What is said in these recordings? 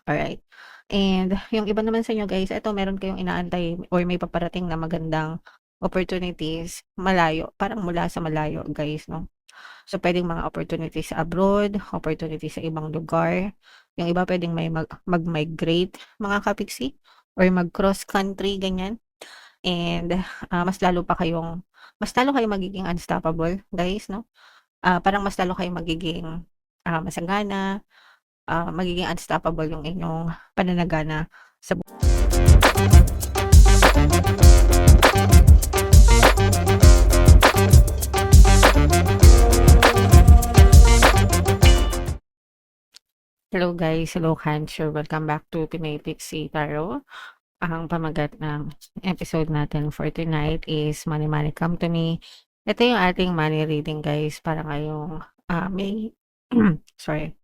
Alright. And yung iba naman sa inyo guys, eto meron kayong inaantay or may paparating na magandang opportunities malayo, parang mula sa malayo guys 'no. So, puwedeng mga opportunities sa abroad, opportunities sa ibang lugar. Yung iba puwedeng may mag-migrate mga kapiksi or mag-cross country ganyan. And, mas lalo kayong magiging unstoppable guys 'no. Parang mas lalo kayong magiging, masagana, magiging unstoppable yung inyong pananagana sa Hello guys, hello Cancer, welcome back to Pinoy Pixie Tarot. Ang pamagat ng episode natin for tonight is Money Money Come to Me. Ito yung ating money reading guys para ngayong May, sorry,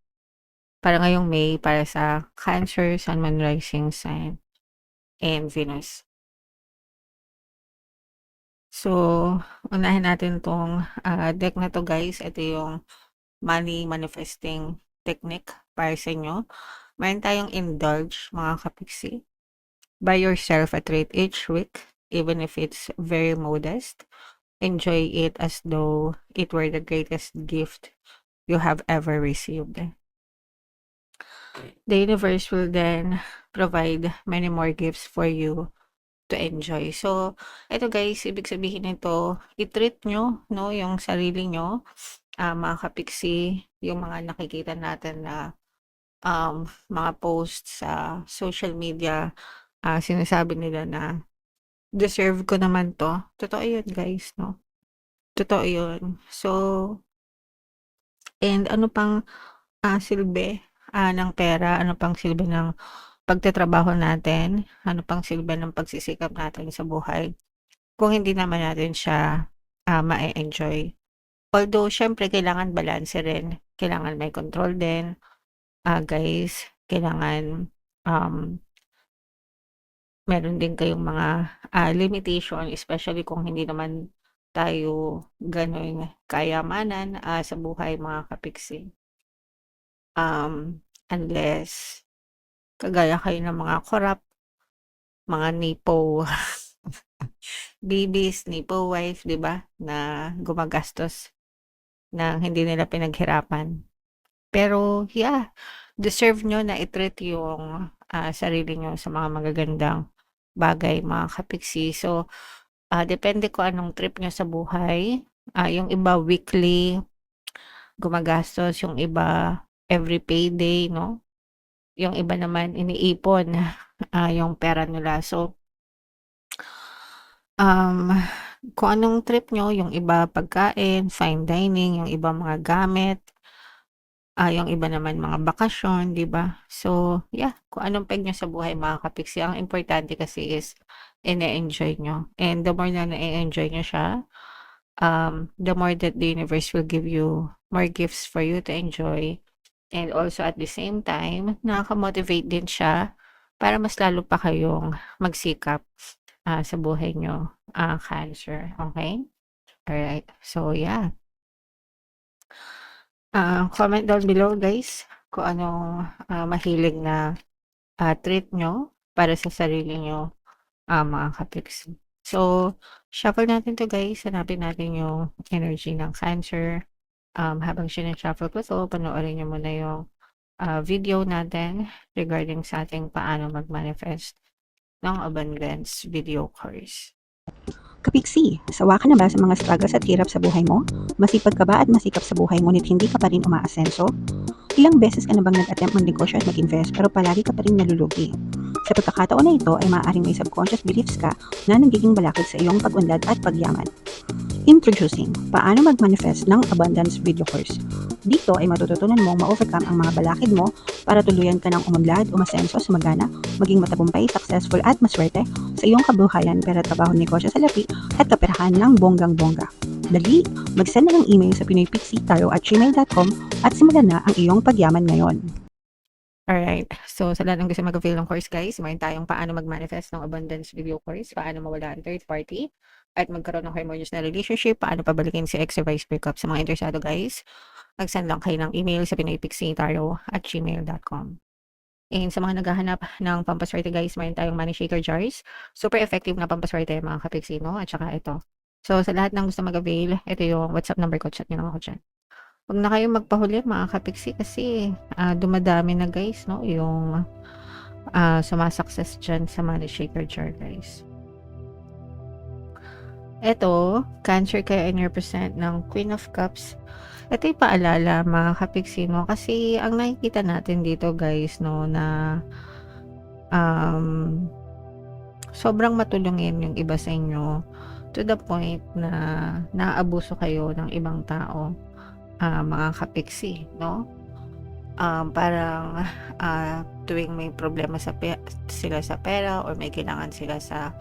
para ngayong May para sa Cancer, Sun, Moon, Rising Sign, and Venus. So, unahin natin tong deck na to guys. Ito yung money manifesting technique para sa inyo. Meron tayong indulge mga kapiksi. Buy yourself a treat each week, even if it's very modest. Enjoy it as though it were the greatest gift you have ever received. The universe will then provide many more gifts for you to enjoy. So, ito guys, ibig sabihin nito, i-treat nyo, no, yung sarili nyo, mga kapiksi, yung mga nakikita natin na mga posts sa social media, sinasabi nila na deserve ko naman 'to. Totoo 'yun guys 'no, totoo 'yun. So, and ano pang, silbi, ng pera, ano pang silbi ng pagtatrabaho natin, ano pang silbi ng pagsisikap natin sa buhay, kung hindi naman natin siya, ma-e-enjoy. Although siyempre kailangan balanse rin, kailangan may control din, guys, kailangan, meron din kayong mga, limitation especially kung hindi naman tayo gano'n kayamanan, sa buhay mga kapiksi. Unless kagaya kayo ng mga korap, mga nipo babies, nipo wife, 'di ba, na gumagastos ng hindi nila pinaghirapan. Pero yeah, deserve niyo na i-treat yung, sarili niyo sa mga magagandang bagay mga kapiksi. So, depende kung anong trip niyo sa buhay. Yung iba weekly gumagastos, yung iba every payday 'no, yung iba naman iniipon, yung pera nila. So, um, kung anong trip niyo, yung iba pagkain, fine dining, yung iba mga gamit, yung iba naman mga bakasyon, 'di ba? So, yeah, kung anong peg niyo sa buhay mga kapiksi, ang importante kasi is ine-enjoy niyo. And the more na na-e-enjoy niyo siya, the more that the universe will give you more gifts for you to enjoy. And also at the same time, nakaka-motivate din siya para mas lalo pa kayong magsikap, sa buhay niyo, Cancer, okey? Alright, so yeah. Comment down below guys kung anong, mahilig na, treat niyo para sa sarili niyo, mga kapiksi. So, shuffle natin 'to guys, hanapin natin yung energy ng Cancer. Habang sina-shuffle ko 'to, panoorin niyo muna yung, video natin regarding sa ating paano mag-manifest ng abundance video course. Kapiksi, sawa ka na ba sa mga struggles at hirap sa buhay mo? Masipag ka ba at masikap sa buhay ngunit hindi ka pa rin umaasenso? Ilang beses ka na bang nag-attempt mag-negosyo at mag-invest pero palagi ka pa rin nalulugi? Sa pagkakataon na ito ay maaaring may subconscious beliefs ka na nagiging balakid sa iyong pag-unlad at pagyaman. Introducing, paano mag-manifest ng abundance video course. Dito ay matututunan mong ma-overcome ang mga balakid mo para tuluyan ka ng umunlad, umasenso, sumagana, maging matagumpay, successful at maswerte sa iyong kabuhayan, pera, trabaho, negosyo, salapi at kaperahan ng bonggang-bongga. Dali, mag-send na ng email sa pinoypixie@gmail.com at simulan na ang iyong pagyaman ngayon. Alright, so sa lahat ng gusto mag-avail ng course guys, meron tayong paano mag-manifest ng abundance video course, paano mawala ang third party, at magkaroon ng harmonious na relationship, paano pabalikin si ex or vice breakup. Sa mga interesado guys, mag-send lang kayo ng email sa pinoypixie@gmail.com. And sa mga naghahanap ng pampaswerte guys, meron tayong money shaker jars. Super effective na pampaswerte mga kapiksi, no? At saka ito. So sa lahat ng gusto mag-avail, ito yung WhatsApp number ko, chat niyo lang ako dyan. Huwag na kayong magpahuli mga kapiksi kasi dumadami na guys, no? Yung sumasukses dyan sa money shaker jar guys. Ito, Cancer kayo in your percent ng Queen of Cups. Ito yung paalala mga kapiksi, no? Kasi ang nakikita natin dito guys, no, na sobrang matulungin yung iba sa inyo to the point na naaabuso kayo ng ibang tao, mga kapiksi, no? Parang tuwing may problema sila sa pera or may kailangan sila sa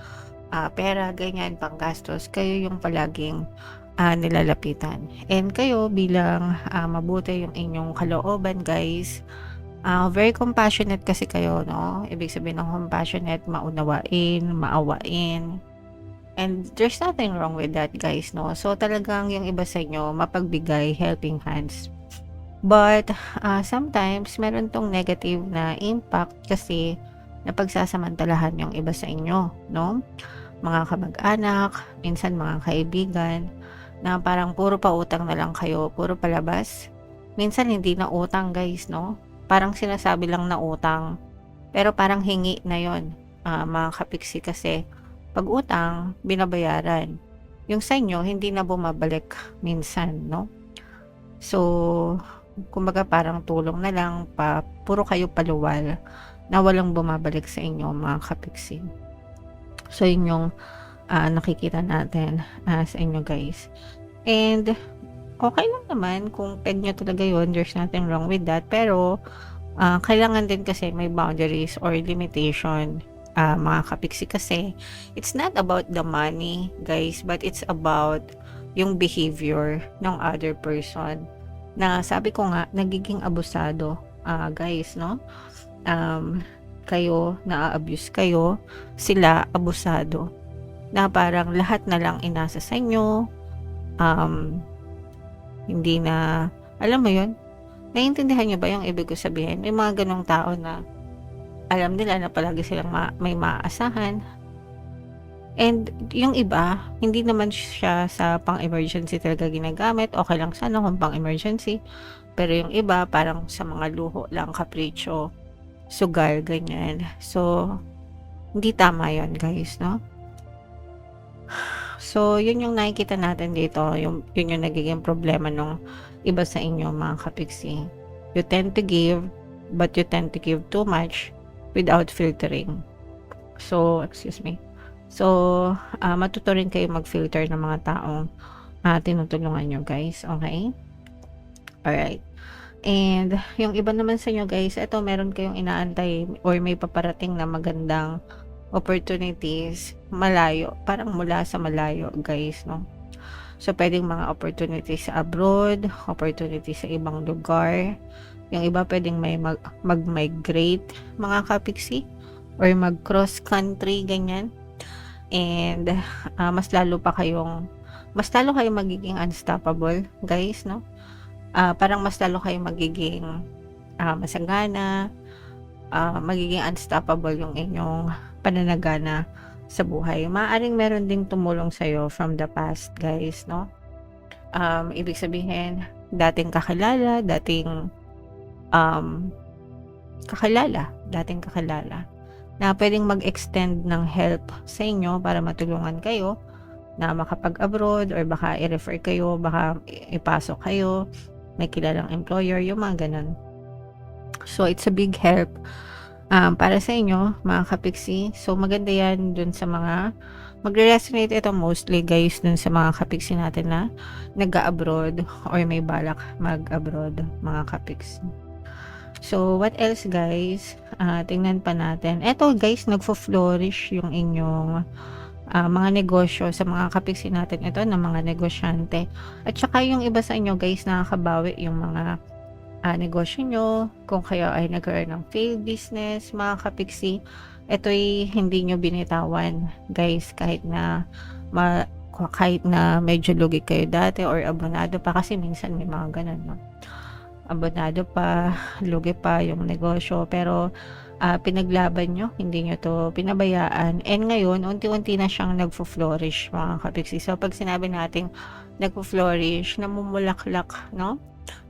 pera, ganyan, panggastos, kayo yung palaging nilalapitan. And kayo bilang mabuti yung inyong kalooban guys, very compassionate kasi kayo, no? Ibig sabihin ng compassionate, maunawain, maawain. And there's nothing wrong with that guys, no? So talagang yung iba sa inyo mapagbigay, helping hands. But sometimes meron tong negative na impact kasi napagsasamantalahan yung iba sa inyo, no? Mga kamag-anak, minsan mga kaibigan, na parang puro pautang na lang kayo, puro palabas. Minsan hindi na utang guys, no? Parang sinasabi lang na utang, pero parang hingi na yon, mga kapiksi, kasi pag utang, binabayaran. Yung sa inyo, hindi na bumabalik minsan, no? So, kumbaga parang tulong na lang, puro kayo paluwal na walang bumabalik sa inyo mga kapiksi. So, yun yung nakikita natin sa inyo guys. And okay lang naman kung peg nyo talaga yun, there's nothing wrong with that, pero kailangan din kasi may boundaries or limitation, mga kapiksi, kasi it's not about the money guys, but it's about yung behavior ng other person, na sabi ko nga, nagiging abusado guys, no? Kayo, na-abuse kayo, sila abusado, na parang lahat na lang inasa sa inyo, hindi na, alam mo yun, naiintindihan nyo ba yung ibig ko sabihin? May mga ganong tao na alam nila na palagi silang may maaasahan. And yung iba, hindi naman siya sa pang-emergency talaga ginagamit. Okay lang sana kung pang-emergency. Pero yung iba, parang sa mga luho lang, kapritsyo, sugal, ganyan. So, hindi tama yon guys, no? So, yun yung nakikita natin dito. Yun yung nagiging problema ng iba sa inyo mga kapiksi. You tend to give, but you tend to give too much without filtering. So, excuse me. So, matuto rin kayo mag-filter ng mga taong tinutulungan nyo guys. Okay? Alright. And yung iba naman sa inyo guys, ito meron kayong inaantay or may paparating na magandang opportunities malayo, parang mula sa malayo guys, no? So pwedeng mga opportunities sa abroad, opportunities sa ibang lugar. Yung iba pwedeng may mag-migrate mga kapiksi, or mag-cross country, ganyan. And mas lalo kayong magiging unstoppable guys, no? Parang mas lalo kayong magiging masagana, magiging unstoppable yung inyong pananagana sa buhay. Maaaring meron ding tumulong sa'yo from the past guys, no? Ibig sabihin, dating kakilala, na pwedeng mag-extend ng help sa inyo para matulungan kayo na makapag-abroad, or baka i-refer kayo, baka ipasok kayo, may kilalang employer, yung mga ganun. So, it's a big help para sa inyo mga kapiksi. So maganda yan dun sa mga magre-resonate ito mostly guys dun sa mga kapiksi natin na nag-abroad or may balak mag-abroad mga kapiksi. So what else guys, tingnan pa natin. Eto guys, nagfo-flourish yung inyong mga negosyo sa mga kapiksi natin ito na mga negosyante. At saka yung iba sa inyo guys, nakakabawi yung mga negosyo nyo, kung kayo ay nagkaroon ng failed business mga kapiksi, ito'y hindi nyo binitawan guys, kahit na medyo lugi kayo dati or abonado pa, kasi minsan may mga ganun, no? abonado pa, lugi pa yung negosyo pero, pinaglaban niyo, hindi niyo 'to pinabayaan and ngayon unti-unti na siyang nagfo-flourish mga kapiksi. So 'pag sinabi nating nagfo-flourish, namumulaklak 'no,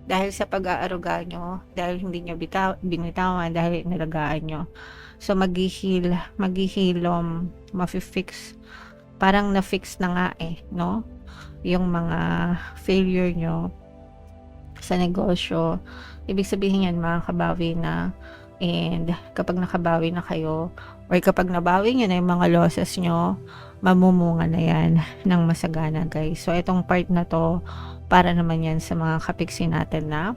dahil sa pag-aaruga niyo, dahil hindi niyo binitawan, dahil inalagaan niyo. So maghihilom, mafi-fix, parang na-fix na nga, eh, 'no, yung mga failure niyo sa negosyo. Ibig sabihin yan makakabawi na and kapag nakabawi na kayo or kapag nabawi niyo na yung mga losses niyo, mamumunga na yan ng masagana guys. So itong part na 'to para naman yan sa mga kapiksi natin na,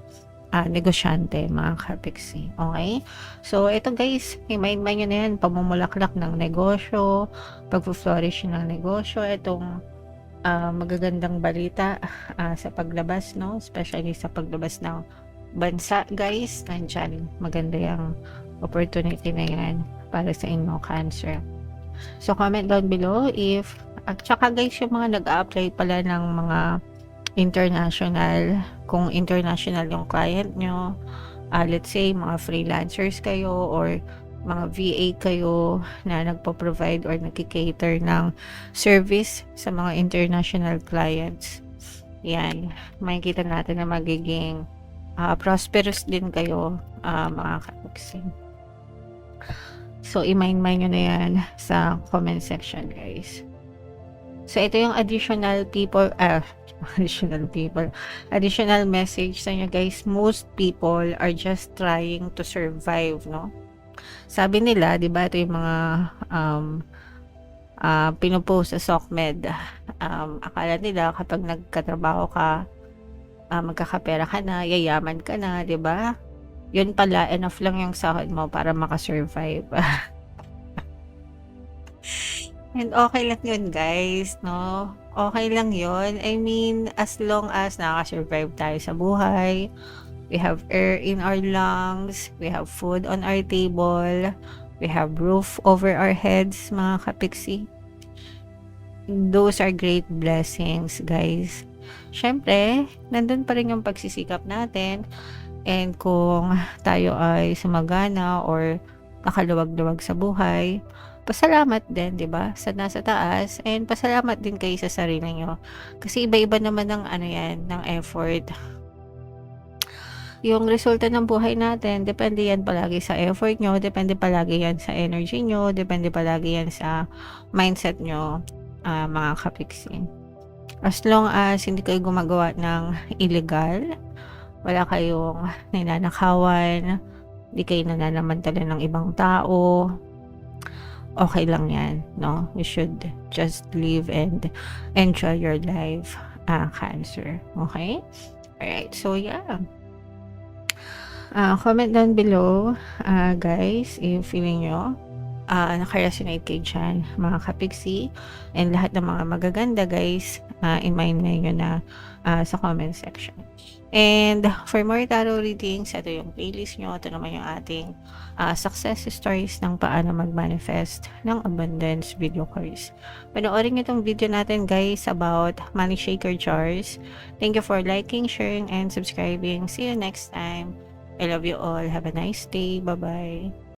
negosyante mga kapiksi, okey? So ito guys, i-mind niyo na yan, pamumulaklak ng negosyo, pagfo-flourish ng negosyo, itong magagandang balita, sa paglabas 'no, especially sa paglabas ng bansa guys, nandiyan maganda yang opportunity na yan para sa inyo Cancer. So comment down below if at saka guys yung mga nag-a-apply pala ng mga international, kung international yung client nyo, let's say mga freelancers kayo or mga VA kayo na nagpo-provide or nagki-cater ng service sa mga international clients. Yan, makikita natin na magiging prosperous din kayo mga kapiksi. So i-mind nyo na yan sa comment section guys. So ito yung additional message sa inyo guys. Most people are just trying to survive, no? Sabi nila, 'di ba, ito yung mga pinopost sa SOCMED. Akala nila kapag nagkatrabaho ka, magkakapera ka na, yayaman ka na, 'di ba? Yun pala, enough lang yung sahod mo para makasurvive. And okay lang yun guys, no? Okay lang yun. I mean, as long as nakaka-survive tayo sa buhay, we have air in our lungs, we have food on our table, we have roof over our heads, mga kapiksi. Those are great blessings, guys. Syempre, nandun pa rin yung pagsisikap natin. And kung tayo ay sumagana or nakaluwag-luwag sa buhay, pasalamat din, 'di ba? Sa nasa taas, and pasalamat din kayo sa sarili nyo. Kasi iba-iba naman ng ano 'yan, ng effort. Yung resulta ng buhay natin, depende yan palagi sa effort nyo, depende palagi yan sa energy nyo, depende palagi yan sa mindset nyo, mga kapiksi. As long as hindi kayo gumagawa ng illegal, wala kayong ninanakawan, hindi kayo nananamantala ng ibang tao, okay lang yan, no? You should just live and enjoy your life, Cancer. Okay? Alright, so yeah. Comment down below, guys, if feeling nyo naka-resonate kayo dyan, mga kapiksi, and lahat ng mga magaganda guys, i-mind nyo na sa comment section. And for more tarot readings, ito yung playlist nyo, ito naman yung ating success stories ng paano mag-manifest ng abundance video course. Panoorin nyo itong video natin guys about money shaker jars. Thank you for liking, sharing, and subscribing. See you next time. I love you all. Have a nice day. Bye-bye.